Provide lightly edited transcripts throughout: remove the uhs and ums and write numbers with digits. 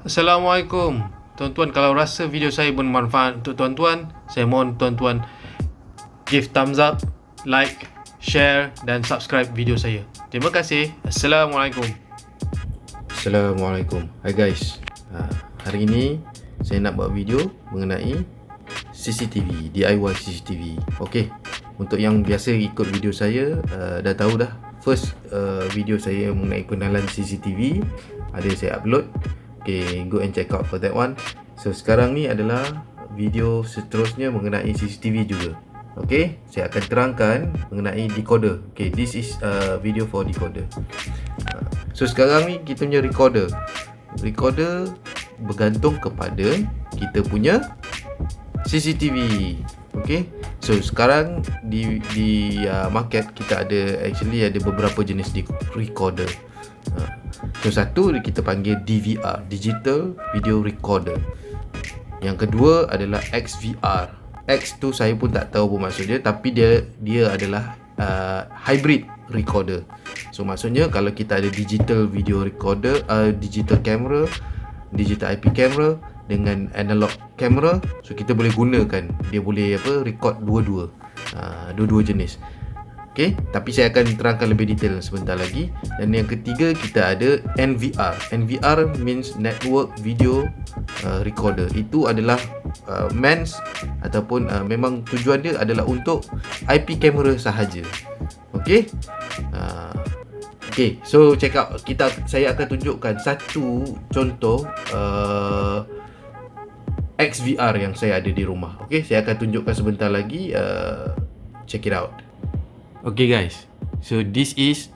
Assalamualaikum. Tuan-tuan, kalau rasa video saya bermanfaat untuk tuan-tuan, saya mohon tuan-tuan give thumbs up, like, share dan subscribe video saya. Terima kasih. Assalamualaikum. Assalamualaikum. Hai guys. Hari ini saya nak buat video mengenai CCTV, DIY CCTV. Okey. Untuk yang biasa ikut video saya dah tahu dah. First video saya mengenai pengenalan CCTV ada saya upload. Okay, go and check out for that one. So sekarang ni adalah video seterusnya mengenai CCTV juga. Okay, saya akan terangkan mengenai decoder. Okay, this is video for decoder. So sekarang ni kita punya recorder. Recorder bergantung kepada kita punya CCTV. Okay, so sekarang di market kita ada beberapa jenis recorder. So satu kita panggil DVR, Digital Video Recorder. Yang kedua adalah XVR. X tu saya pun tak tahu apa maksud dia, tapi dia adalah hybrid recorder. So maksudnya kalau kita ada digital video recorder, digital camera, digital IP camera dengan analog camera, so kita boleh gunakan, dia boleh record dua-dua jenis. Okay, tapi saya akan terangkan lebih detail sebentar lagi. Dan yang ketiga kita ada NVR. NVR means Network Video Recorder. Itu adalah MEMS ataupun memang tujuan dia adalah untuk IP kamera sahaja. Okay, okay, so check out. Saya akan tunjukkan satu contoh XVR yang saya ada di rumah. Okay, saya akan tunjukkan sebentar lagi. Check it out. Okay guys, so this is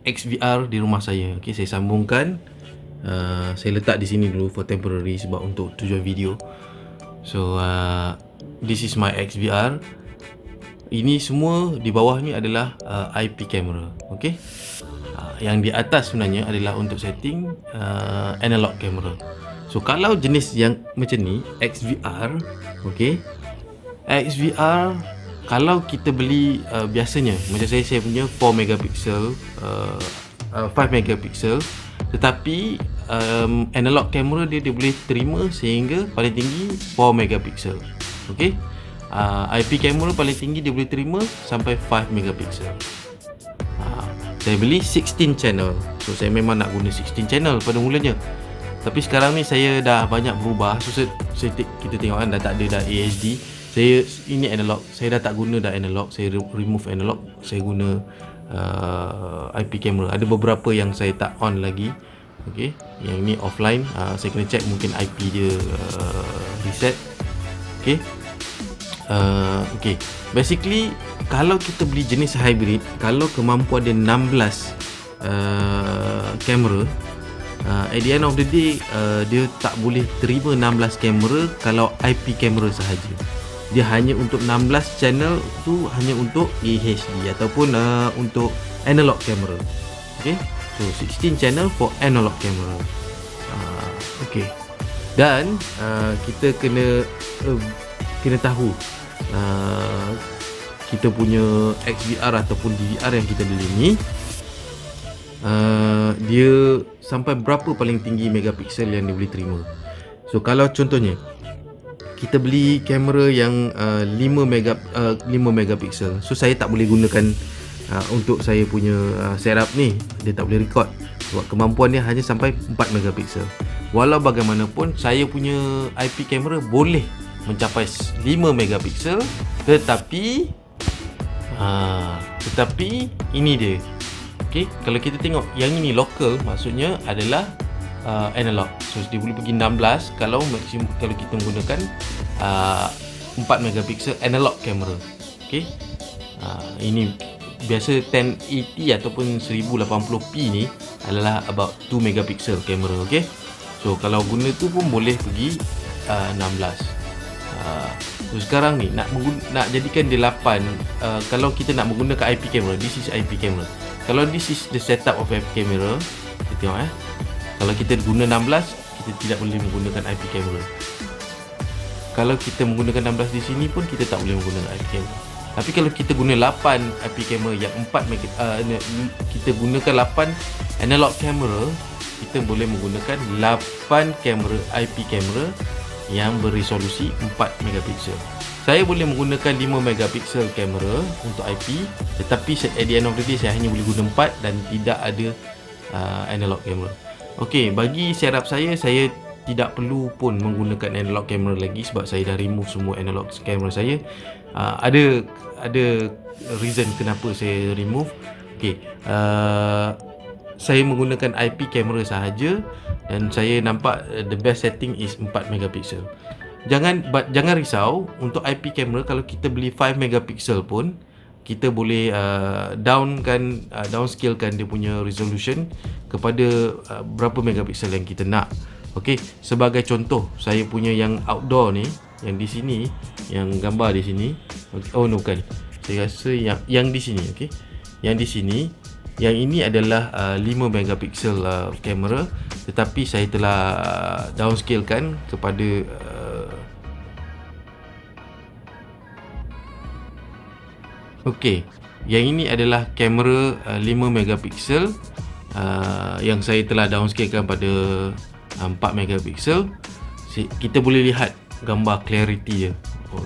XVR di rumah saya. Okay, saya sambungkan. Saya letak di sini dulu for temporary sebab untuk tujuan video. So this is my XVR. Ini semua di bawah ni adalah IP camera. Okay, yang di atas sebenarnya adalah untuk setting analog camera. So kalau jenis yang macam ni XVR, okay, XVR kalau kita beli biasanya macam saya punya 4 megapixel, 5 megapixel, tetapi analog camera dia boleh terima sehingga paling tinggi 4 megapixel. Okey. IP camera paling tinggi dia boleh terima sampai 5 megapixel. Saya beli 16 channel. So saya memang nak guna 16 channel pada mulanya. Tapi sekarang ni saya dah banyak berubah. So kita tengok kan dah tak ada dah AHD. Ini analog. Saya dah tak guna dah analog. Saya remove analog. Saya guna IP camera. Ada beberapa yang saya tak on lagi. Okay, yang ni offline. Saya kena check mungkin IP dia reset. Okay. Okay, basically kalau kita beli jenis hybrid, kalau kemampuan dia 16 kamera, at the end of the day dia tak boleh terima 16 kamera kalau IP kamera sahaja. Dia hanya untuk 16 channel tu, hanya untuk AHD ataupun untuk analog camera. Okay, so 16 channel for analog camera. Okay, dan kita kena tahu kita punya XVR ataupun DVR yang kita beli ni dia sampai berapa paling tinggi megapiksel yang dia boleh terima. So kalau contohnya kita beli kamera yang 5 megapiksel, so saya tak boleh gunakan untuk saya punya setup ni. Dia tak boleh record sebab kemampuan dia hanya sampai 4 megapiksel. Walau bagaimanapun saya punya IP kamera boleh mencapai 5 megapiksel, tetapi ini dia. Okey, kalau kita tengok yang ini local, maksudnya adalah analog. So dia boleh pergi 16 kalau maksimum kalau kita menggunakan 4 megapiksel analog camera. Okey. Ini biasa 1080 ataupun 1080p ni adalah about 2 megapiksel kamera. Okey. So kalau guna tu pun boleh pergi 16. So sekarang ni nak jadikan dia 8. Kalau kita nak menggunakan IP camera, this is IP camera. Kalau this is the setup of IP camera, kita tengok kalau kita guna 16, kita tidak boleh menggunakan IP camera. Kalau kita menggunakan 16 di sini pun kita tak boleh menggunakan IP camera. Tapi kalau kita guna 8 IP camera yang 4 kita gunakan 8 analog camera, kita boleh menggunakan 8 kamera IP kamera yang beresolusi 4 megapiksel. Saya boleh menggunakan 5 megapiksel kamera untuk IP, tetapi at the end of the day saya hanya boleh guna 4 dan tidak ada analog kamera. Okey, bagi setup saya tidak perlu pun menggunakan analog camera lagi sebab saya dah remove semua analog camera saya. Ada reason kenapa saya remove. Okey, saya menggunakan IP kamera sahaja dan saya nampak the best setting is 4 megapiksel. Jangan risau untuk IP kamera, kalau kita beli 5 megapiksel pun kita boleh downscalekan dia punya resolution kepada berapa megapiksel yang kita nak. Okey, sebagai contoh, saya punya yang outdoor ni, yang di sini, yang gambar di sini. Oh no, bukan. Saya rasa yang di sini, okey. Yang di sini, yang ini adalah 5 megapiksel kamera, tetapi saya telah downscalekan kepada okey, yang ini adalah kamera 5 megapiksel yang saya telah downscalekan pada 4 megapiksel. Kita boleh lihat gambar clarity dia.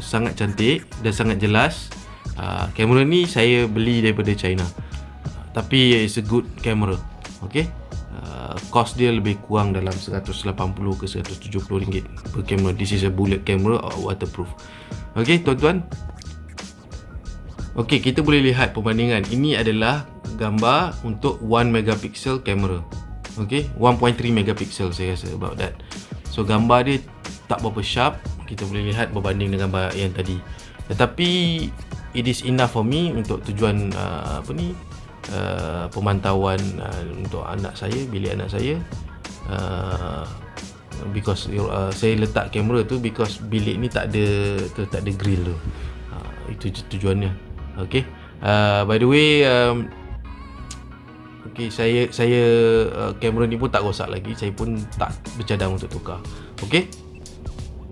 Sangat cantik dan sangat jelas. Kamera ni saya beli daripada China, tapi it's a good camera. Okey, cost dia lebih kurang dalam 180 ke 170 ringgit per kamera. This is a bullet camera or waterproof. Okey tuan-tuan, okey, kita boleh lihat perbandingan. Ini adalah gambar untuk 1 megapiksel kamera. Okey, 1.3 megapiksel saya rasa, about that. So gambar dia tak berapa sharp, kita boleh lihat berbanding dengan gambar yang tadi. Tetapi it is enough for me untuk tujuan pemantauan untuk anak saya, bilik anak saya. Because saya letak kamera tu because bilik ni tak ada grill tu. Itu tujuannya. Okey. By the way, okey, saya kamera ni pun tak rosak lagi. Saya pun tak bercadang untuk tukar. Okey.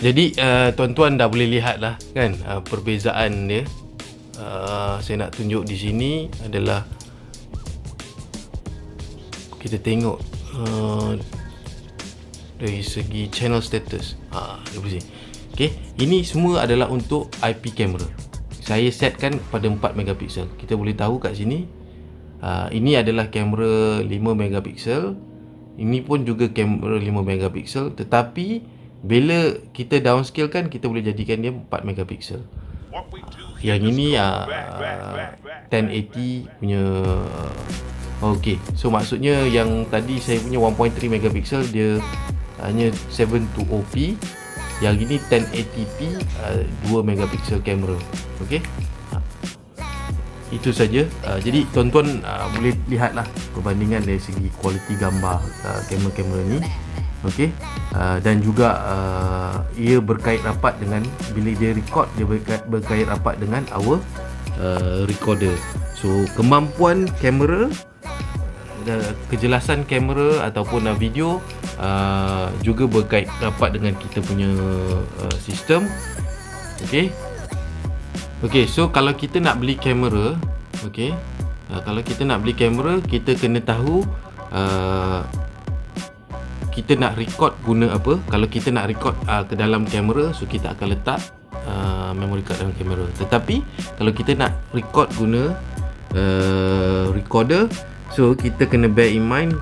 Jadi tuan-tuan dah boleh lihat lah kan perbezaan dia. Saya nak tunjuk di sini adalah kita tengok dari segi channel status. Okey, ini semua adalah untuk IP kamera. Saya setkan pada 4 megapiksel. Kita boleh tahu kat sini ini adalah kamera 5 megapiksel. Ini pun juga kamera 5 megapiksel, tetapi bila kita downscale kan, kita boleh jadikan dia 4 megapiksel. Yang ini 1080 punya. Okey, so maksudnya yang tadi saya punya 1.3 megapiksel dia hanya 720p. Yang ini 1080p 2 megapiksel kamera. Okey, itu saja. Jadi tuan-tuan boleh lihatlah perbandingan dari segi kualiti gambar kamera-kamera ni. Okey, dan juga ia berkait rapat dengan, bila dia record, dia berkait rapat dengan our recorder. So kemampuan kamera, kejelasan kamera ataupun video juga berkait rapat dengan kita punya sistem. Okey. Okey, so kalau kita nak beli kamera, okey, kalau kita nak beli kamera, kita kena tahu kita nak record guna apa. Kalau kita nak record ke dalam kamera, so kita akan letak memory card dalam kamera. Tetapi kalau kita nak record guna recorder, so kita kena bear in mind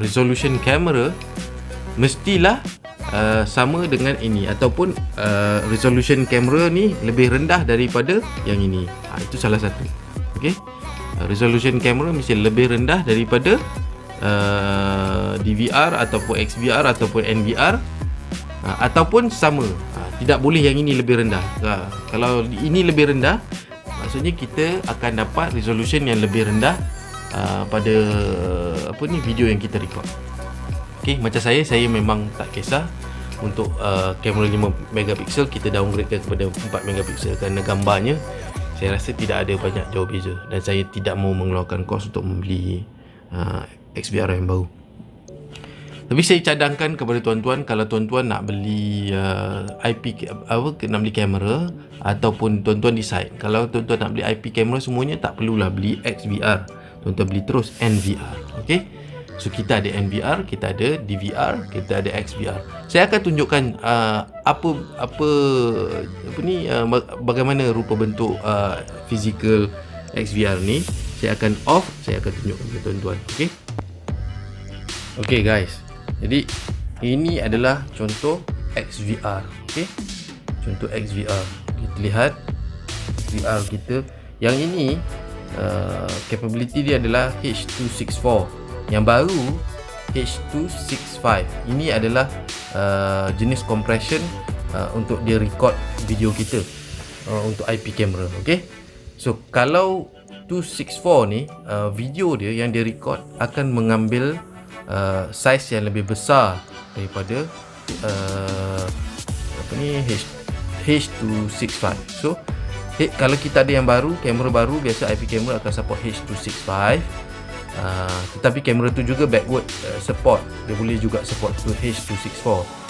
resolution kamera mestilah sama dengan ini, ataupun resolution kamera ni lebih rendah daripada yang ini. Itu salah satu. Okey, resolution kamera mesti lebih rendah daripada DVR ataupun XVR ataupun NVR, ataupun sama. Tidak boleh yang ini lebih rendah. Kalau ini lebih rendah, maksudnya kita akan dapat resolution yang lebih rendah pada video yang kita record. Okey, macam saya memang tak kisah untuk kamera 5 megapiksel, kita downgradekan kepada 4 megapiksel kerana gambarnya saya rasa tidak ada banyak jauh beza, dan saya tidak mau mengeluarkan kos untuk membeli XVR yang baru. Tapi saya cadangkan kepada tuan-tuan, kalau tuan-tuan nak beli nak beli kamera, ataupun tuan-tuan decide kalau tuan-tuan nak beli IP kamera semuanya, tak perlulah beli XVR, tuan-tuan beli terus NVR. Okey, So kita ada NVR, kita ada DVR, kita ada XVR. Saya akan tunjukkan bagaimana rupa bentuk physical XVR ni. Saya akan off, saya akan tunjukkan kepada tuan-tuan. Okey. Okey guys. Jadi ini adalah contoh XVR. Okey. Contoh XVR. Kita lihat XVR kita. Yang ini capability dia adalah H.264. Yang baru H.265. Ini adalah jenis compression untuk dia record video kita untuk IP camera. Okey. So kalau 264 ni video dia yang dia record akan mengambil saiz yang lebih besar daripada H.265. So kalau kita ada yang baru, kamera baru, biasa IP camera akan support H.265. Tetapi kamera tu juga backward support. Dia boleh juga support to H.264.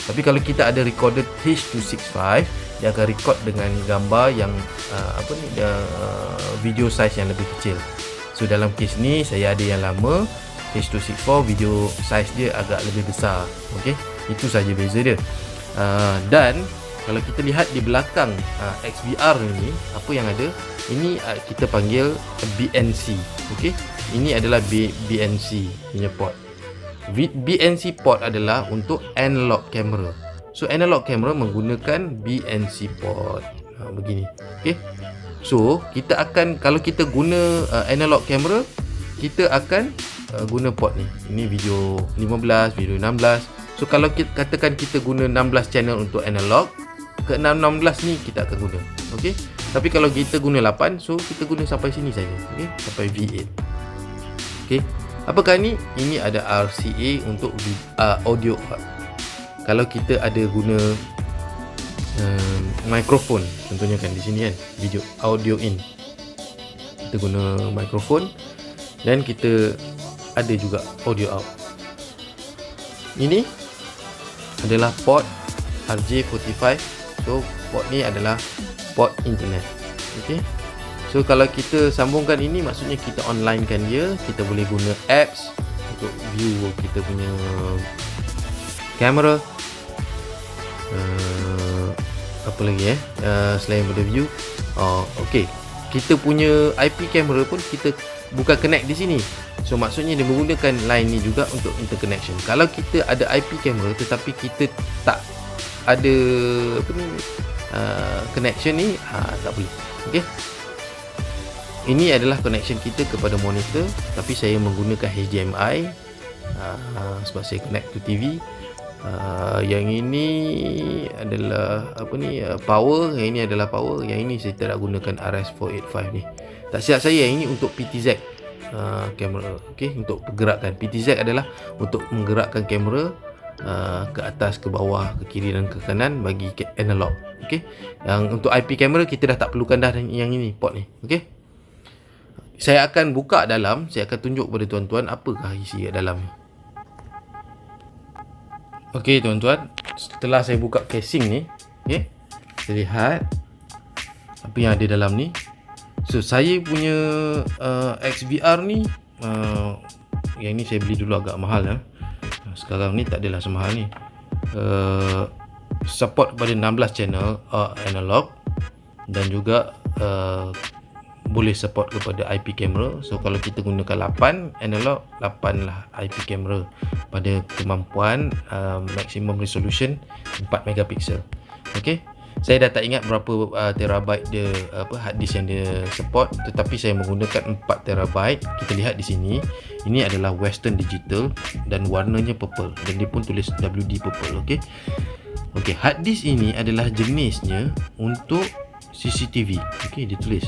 Tapi kalau kita ada recorder H.265, dia akan record dengan gambar yang video size yang lebih kecil. So dalam kes ni saya ada yang lama H.264, video size dia agak lebih besar. Okey, itu saja beza dia. Dan kalau kita lihat di belakang XVR ni, apa yang ada? Ini kita panggil BNC. Okey, ini adalah BNC punya port. BNC port adalah untuk analog camera. So analog camera menggunakan BNC port. Begini. Okey. So kita akan, kalau kita guna analog camera, kita akan guna port ni. Ini video 15, video 16. So kalau kita katakan kita guna 16 channel untuk analog, ke 16 ni kita akan guna. Okey. Tapi kalau kita guna 8, so kita guna sampai sini saja. Okey, sampai V8. Okey. Apakah ni? Ini ada RCA untuk audio. Kalau kita ada guna mikrofon, contohnya kan di sini kan, video audio in, kita guna mikrofon, dan kita ada juga audio out. Ini adalah port RJ45. So port ni adalah port internet. Okey. So kalau kita sambungkan ini, maksudnya kita online kan dia. Kita boleh guna apps untuk view kita punya kamera. Apa lagi selain pada view. Okey. Kita punya IP camera pun kita bukan connect di sini. So maksudnya dia menggunakan line ni juga untuk interconnection. Kalau kita ada IP camera tetapi kita tak ada connection ni, tak boleh. Okey. Ini adalah connection kita kepada monitor, tapi saya menggunakan HDMI sebab saya connect to TV. Yang ini adalah power, yang ini adalah power, yang ini saya tidak gunakan RS485 ni. Tak silap saya, yang ini untuk PTZ kamera. Okey, untuk pergerakan. PTZ adalah untuk menggerakkan kamera ke atas, ke bawah, ke kiri dan ke kanan bagi analog. Okey. Yang untuk IP kamera kita dah tak perlukan dah yang ini, port ni. Okey. Saya akan buka dalam, saya akan tunjuk kepada tuan-tuan apakah isi kat dalam ni. Okey tuan-tuan, setelah saya buka casing ni, okey, kita lihat apa yang ada dalam ni. So saya punya XVR ni, yang ni saya beli dulu agak mahal. Sekarang ni tak adalah semahal ni. Support kepada 16 channel analog, dan juga boleh support kepada IP camera. So kalau kita gunakan 8 analog, 8 lah IP camera pada kemampuan maximum resolution 4 megapiksel. Okey. Saya dah tak ingat berapa terabyte dia, hard disk yang dia support, tetapi saya menggunakan 4 terabyte. Kita lihat di sini, ini adalah Western Digital dan warnanya purple, dan dia pun tulis WD purple. Okey. Okey, hard disk ini adalah jenisnya untuk CCTV. Okey, dia tulis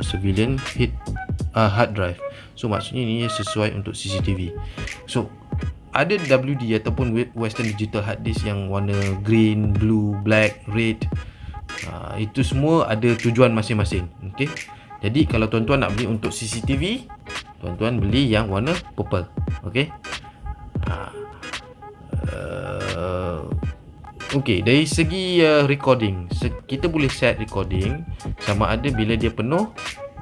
civilian hard drive. So maksudnya ini sesuai untuk CCTV. So ada WD ataupun Western Digital hard disk yang warna green, blue, black, red. Itu semua ada tujuan masing-masing. Okey. Jadi kalau tuan-tuan nak beli untuk CCTV, tuan-tuan beli yang warna purple. Okey. Okey, dari segi recording, kita boleh set recording sama ada bila dia penuh,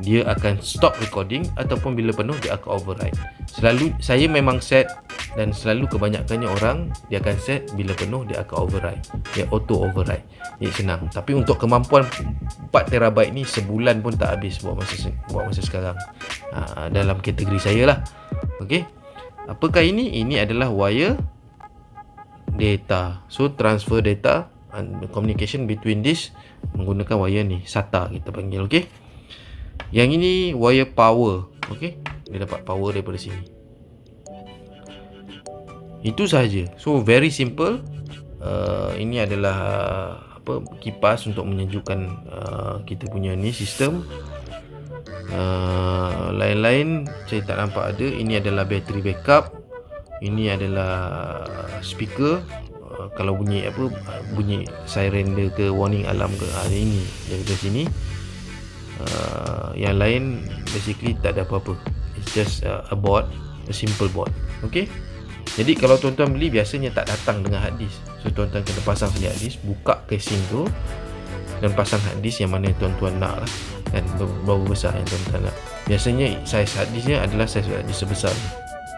dia akan stop recording, ataupun bila penuh dia akan override. Selalu saya memang set, dan selalu kebanyakannya orang dia akan set bila penuh dia akan override. Dia auto override. Dia senang. Tapi untuk kemampuan 4TB ni sebulan pun tak habis buat masa sekarang. Dalam kategori saya lah. Okey. Apakah ini? Ini adalah wire data. So transfer data and communication between this menggunakan wire ni, SATA kita panggil. Okey. Yang ini wire power. Okey. Dia dapat power daripada sini. Itu sahaja. So very simple. Ini adalah kipas untuk menyejukkan kita punya ni sistem. Lain-lain saya tak nampak ada. Ini adalah battery backup. Ini adalah speaker. Kalau bunyi bunyi siren dia ke, warning alarm ke, ini dari sini. Yang lain basically tak ada apa-apa. It's just a board, a simple board. Okay. Jadi kalau tuan-tuan beli, biasanya tak datang dengan hard disk. So tuan-tuan kena pasang sini hard disk, buka casing tu dan pasang hard disk yang mana tuan-tuan nak lah, dan berapa besar yang tuan-tuan nak. Biasanya saiz hard disknya adalah saiz hard disk sebesar ni.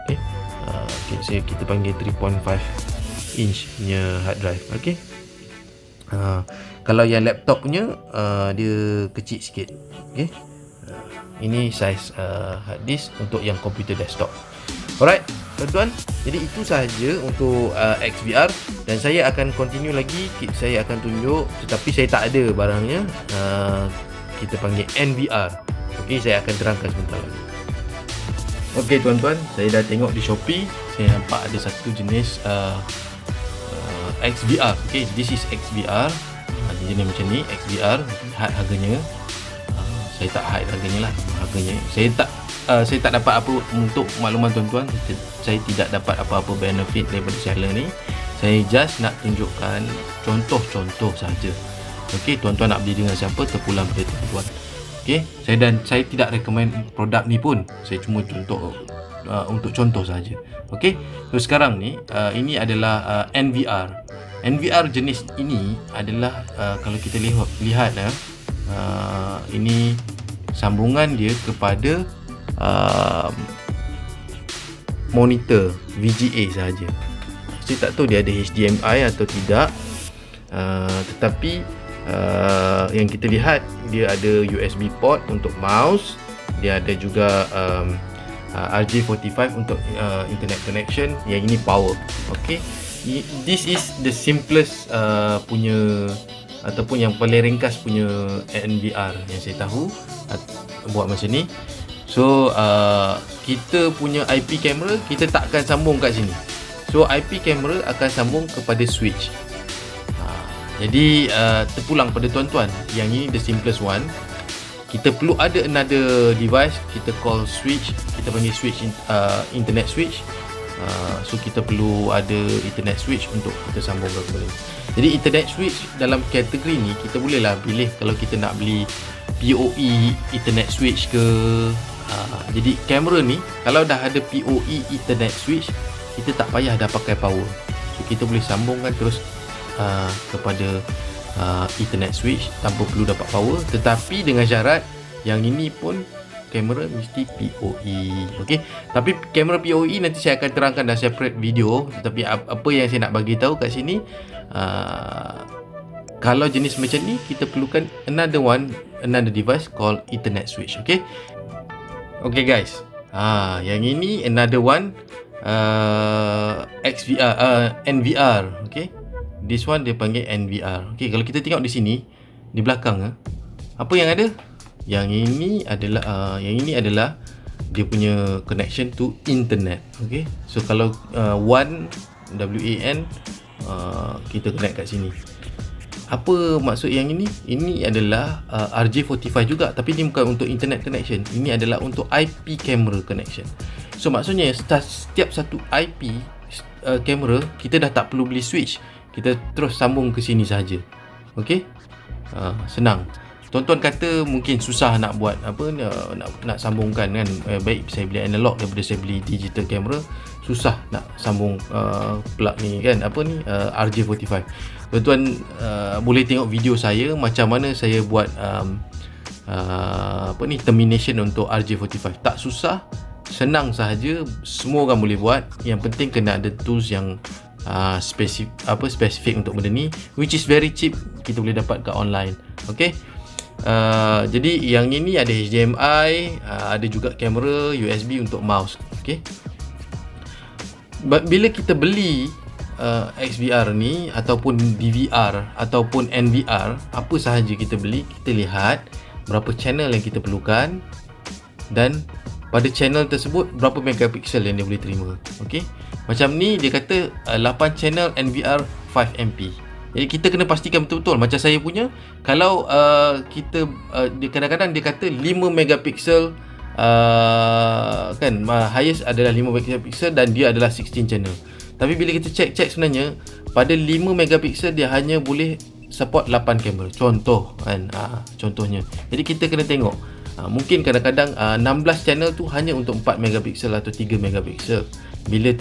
Okay. Kita panggil 3.5 inch punya hard drive. Okay. Kalau yang laptop punya dia kecil sikit. Okay. Ini saiz hard disk untuk yang komputer desktop. Alright, tuan-tuan. Jadi itu sahaja untuk XVR, dan saya akan continue lagi. Saya akan tunjuk, tetapi saya tak ada barangnya. Kita panggil NVR. Okey, saya akan terangkan sebentar lagi. Okey tuan-tuan, saya dah tengok di Shopee. Saya nampak ada satu jenis XVR. Okey, this is XVR. Jenis macam ni, XVR. Harganya saya tak hide harganya lah. Harganya saya tak dapat apa untuk makluman tuan-tuan. Saya tidak dapat apa-apa benefit daripada seller ni. Saya just nak tunjukkan contoh-contoh saja. Okey, tuan-tuan nak beli dengan siapa, terpulang pada tuan-tuan. Okey, saya tidak recommend produk ni pun. Saya cuma untuk contoh saja. Okey. So sekarang ni ini adalah NVR. NVR jenis ini adalah kalau kita lihat ini sambungan dia kepada monitor VGA sahaja. Saya tak tahu dia ada HDMI atau tidak, tetapi yang kita lihat dia ada USB port untuk mouse, dia ada juga RJ45 untuk internet connection. Yang ini power. Okay, this is the simplest punya, ataupun yang paling ringkas punya NVR yang saya tahu buat macam ni. So kita punya IP camera kita takkan sambung kat sini. So IP camera akan sambung kepada switch. Jadi terpulang pada tuan-tuan, yang ini the simplest one. Kita perlu ada another device, kita call switch, kita panggil switch internet switch. So kita perlu ada internet switch untuk kita sambungkan kembali. Jadi internet switch dalam kategori ni kita bolehlah pilih kalau kita nak beli PoE internet switch ke. Jadi kamera ni kalau dah ada PoE internet switch, kita tak payah dah pakai power. So kita boleh sambungkan terus kepada internet switch tanpa perlu dapat power, tetapi dengan syarat yang ini pun kamera mesti PoE. Okey, tapi kamera PoE nanti saya akan terangkan dalam separate video. Tetapi apa yang saya nak bagi tahu kat sini, kalau jenis macam ni kita perlukan another device called internet switch. Okey. Okay guys, yang ini another one XVR, NVR. Okay, this one dia panggil NVR. Okay, kalau kita tengok di sini di belakang, apa yang ada? Yang ini adalah dia punya connection to internet. Okay, so kalau WAN kita connect kat sini. Apa maksud yang ini? Ini adalah RJ45 juga, tapi ini bukan untuk internet connection. Ini adalah untuk IP camera connection. So maksudnya setiap satu IP kamera kita dah tak perlu beli switch. Kita terus sambung ke sini saja. Okey? Senang. Tuan-tuan kata mungkin susah nak buat nak sambungkan kan. Baik saya beli analog daripada saya beli digital camera. Susah nak sambung plug ni kan, RJ45. Tuan-tuan boleh tengok video saya macam mana saya buat termination untuk RJ45. Tak susah, senang sahaja, semua orang boleh buat. Yang penting kena ada tools yang spesifik untuk benda ni, which is very cheap, kita boleh dapat kat online. Okay. Jadi yang ini ada HDMI, ada juga kamera, USB untuk mouse. Okay. Bila kita beli XVR ni ataupun DVR ataupun NVR, apa sahaja kita beli, kita lihat berapa channel yang kita perlukan dan pada channel tersebut berapa megapiksel yang dia boleh terima. Okey. Macam ni dia kata 8 channel NVR 5MP. Jadi kita kena pastikan betul-betul. Macam saya punya, kalau kita dia kadang-kadang dia kata 5 megapiksel, kan highest adalah 5 megapiksel dan dia adalah 16 channel. Tapi bila kita check sebenarnya pada 5 megapiksel dia hanya boleh support 8 kamera. Contoh kan, contohnya. Jadi kita kena tengok. Mungkin kadang-kadang 16 channel tu hanya untuk 4 megapiksel atau 3 megapiksel. Bila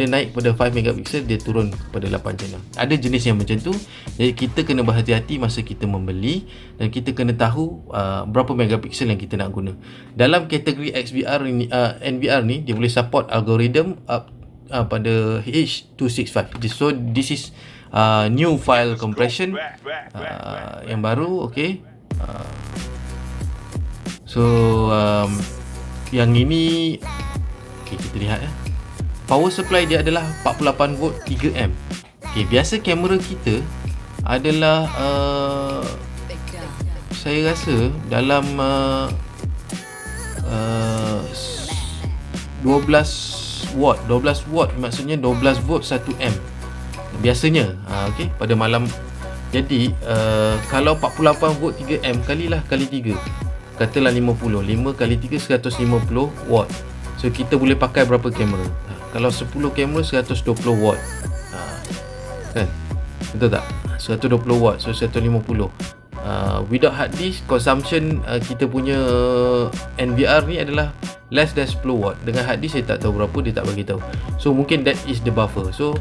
naik pada 5 megapiksel dia turun kepada 8 channel. Ada jenis yang macam tu. Jadi kita kena berhati-hati masa kita membeli dan kita kena tahu berapa megapiksel yang kita nak guna. Dalam kategori XVR ni, NVR ni dia boleh support algorithm pada H265. So this is new file compression yang baru. Okay. Yang ini kita lihat power supply dia adalah 48 volt 3 amp. Biasa kamera kita adalah saya rasa dalam 12 watt maksudnya 12 volt 1 amp biasanya. Pada malam. Jadi kalau 48 volt 3 amp kali 3, katalah 5 kali 3 150 watt. So kita boleh pakai berapa kamera? Kalau 10 kamera 120 watt. Kan? Betul tak? 120 watt. So 150. Without hard disk, consumption kita punya NVR ni adalah less than 10 watt. Dengan hard disk saya tak tahu berapa, dia tak bagi tahu. So mungkin that is the buffer. So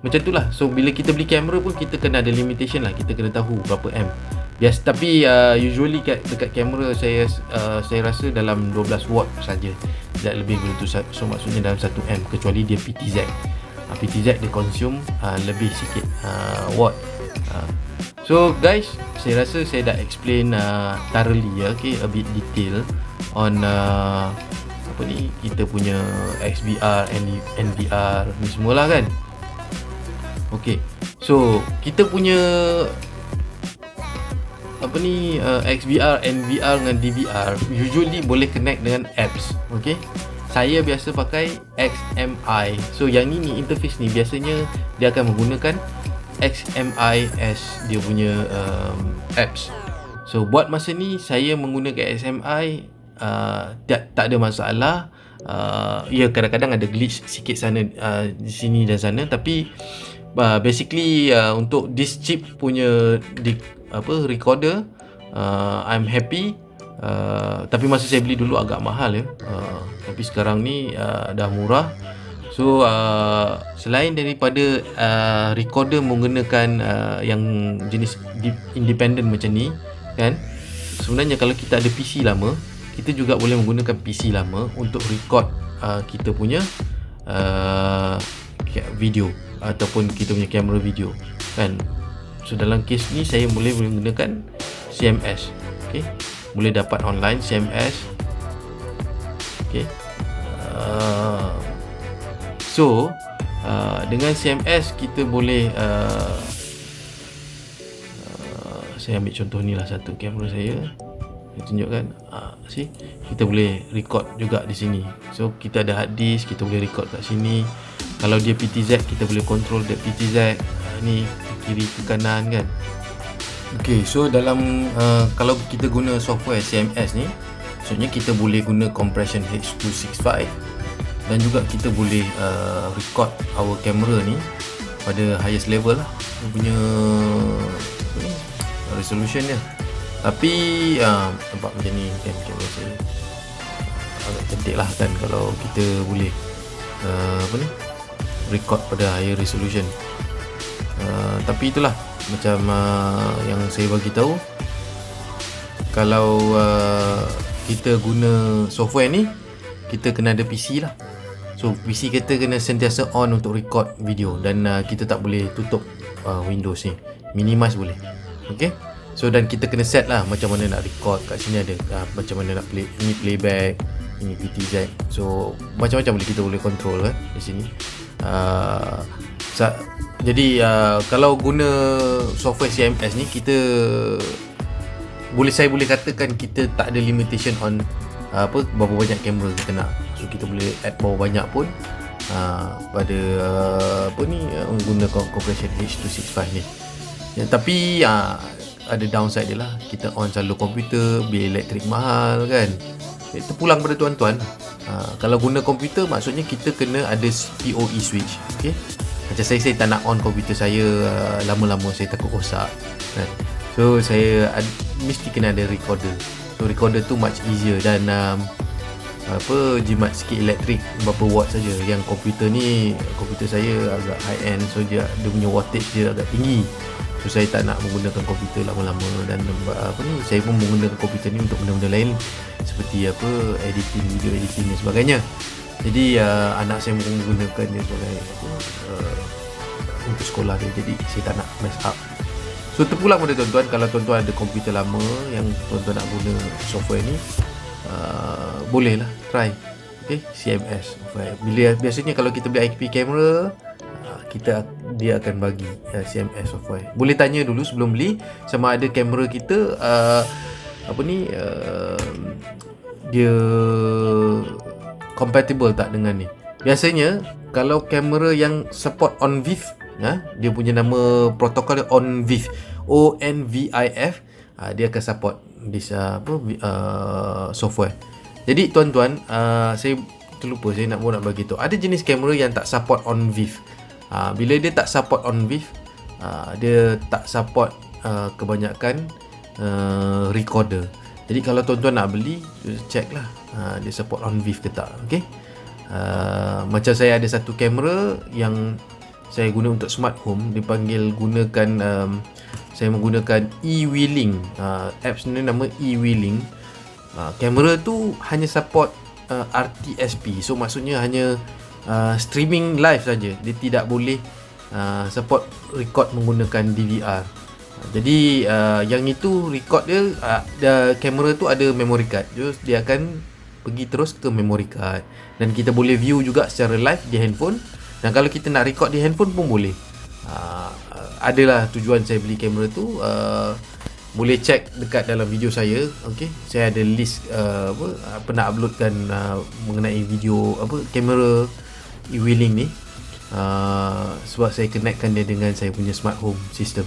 macam itulah. So bila kita beli kamera pun kita kena ada limitation lah. Kita kena tahu berapa amp. Tapi usually dekat kamera saya rasa dalam 12 watt saja. Tidak lebih begitu. So maksudnya dalam 1 amp, kecuali dia PTZ. PTZ dia consume lebih sikit watt. So guys, saya rasa saya dah explain thoroughly a bit detail on kita punya XVR, NVR ni semualah kan. Okay, so kita punya XVR, NVR dengan DVR usually boleh connect dengan apps. Okay, saya biasa pakai XMI. So yang ini interface ni biasanya dia akan menggunakan XMI as dia punya apps. So buat masa ni saya menggunakan XMI, tak ada masalah. Ya kadang-kadang ada glitch sikit sana di sini dan sana, tapi basically untuk this chip punya recorder, I'm happy. Tapi masa saya beli dulu agak mahal ya. Tapi sekarang ni dah murah. So selain daripada recorder menggunakan yang jenis independent macam ni kan, sebenarnya kalau kita ada PC lama, kita juga boleh menggunakan PC lama untuk record kita punya video ataupun kita punya kamera video kan. So dalam kes ni saya boleh menggunakan CMS. Okay, boleh dapat online CMS. Okay. So dengan CMS kita boleh saya ambil contoh ni lah, satu kamera saya tunjukkan. Kita boleh record juga di sini. So kita ada hard disk, kita boleh record kat sini. Kalau dia PTZ, kita boleh control dia PTZ. Ni kiri ke kanan kan. Okay, so dalam kalau kita guna software CMS ni, maksudnya kita boleh guna compression H265 dan juga kita boleh record our camera ni pada highest level lah, punya resolution dia. Tapi nampak macam ni kan, kamera saya agak cantik lah kan kalau kita boleh record pada higher resolution. Tapi itulah macam yang saya bagi tahu, kalau kita guna software ni, kita kena ada PC lah. So PC kita kena sentiasa on untuk record video, dan kita tak boleh tutup Windows ni. Minimize boleh. Okay. So dan kita kena set lah macam mana nak record. Kat sini ada macam mana nak play, ini playback, ini PTZ. So macam-macam boleh, kita boleh control kan di sini. Jadi kalau guna software CMS ni, kita saya boleh katakan kita tak ada limitation on berapa banyak kamera kita nak. So kita boleh add berapa banyak pun pada menggunakan compression H265 ni. Ya, tapi ada downside dia lah. Kita on selalu komputer, bil elektrik mahal kan. Terpulang pada tuan-tuan. Kalau guna komputer, maksudnya kita kena ada PoE switch. Okay? Macam saya tak nak on komputer saya lama-lama, saya takut rosak kan? So saya mesti kena ada recorder. So recorder tu much easier, dan jimat sikit elektrik berapa watt saja. Yang komputer saya agak high end, so dia punya wattage dia agak tinggi. So saya tak nak menggunakan komputer lama-lama, dan saya pun menggunakan komputer ni untuk benda-benda lain seperti editing, video editing dan sebagainya. Jadi anak saya menggunakan dia sebagai untuk sekolah dia. Jadi saya tak nak mess up. So terpulang pada tuan-tuan, kalau tuan-tuan ada komputer lama yang tuan-tuan nak guna software ni, bolehlah try. Okay, CMS software. Biasanya kalau kita beli IP kamera, dia akan bagi CMS software. Boleh tanya dulu sebelum beli sama ada kamera kita dia compatible tak dengan ni. Biasanya kalau kamera yang support OnVIF, dia punya nama protokol dia OnVIF, ONVIF, dia akan support this software. Jadi tuan-tuan, saya terlupa, saya nak bagi tahu. Ada jenis kamera yang tak support OnVIF. Bila dia tak support OnVIF, dia tak support kebanyakan recorder. Jadi kalau tuan-tuan nak beli, check lah dia support OnVIF ke tak. Okay? Macam saya ada satu kamera yang saya guna untuk smart home, dipanggil saya menggunakan eWheeling. Apps ni nama eWheeling. Kamera tu hanya support RTSP. So maksudnya hanya streaming live saja. Dia tidak boleh support record menggunakan DVR. Jadi yang itu record dia, kamera tu ada memory card. Jadi dia akan pergi terus ke memory card, dan kita boleh view juga secara live di handphone. Dan kalau kita nak record di handphone pun boleh. Adalah tujuan saya beli kamera tu. Boleh check dekat dalam video saya. Okay, saya ada list pernah uploadkan mengenai video kamera eWheeling ni, sebab saya connectkan dia dengan saya punya smart home system.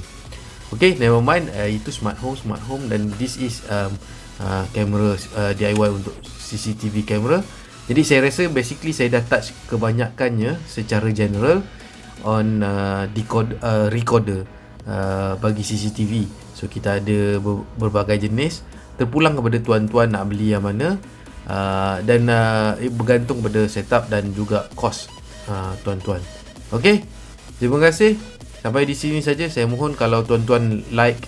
Okay, never mind, itu smart home, dan this is kamera DIY untuk CCTV kamera. Jadi saya rasa basically saya dah touch kebanyakannya secara general on recorder bagi CCTV. So kita ada berbagai jenis. Terpulang kepada tuan-tuan nak beli yang mana, dan bergantung pada setup dan juga cost tuan-tuan. Okay, terima kasih. Sampai di sini saja. Saya mohon kalau tuan-tuan like,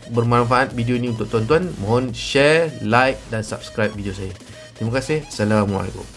bermanfaat video ini untuk tuan-tuan, mohon share, like dan subscribe video saya. Terima kasih. Assalamualaikum.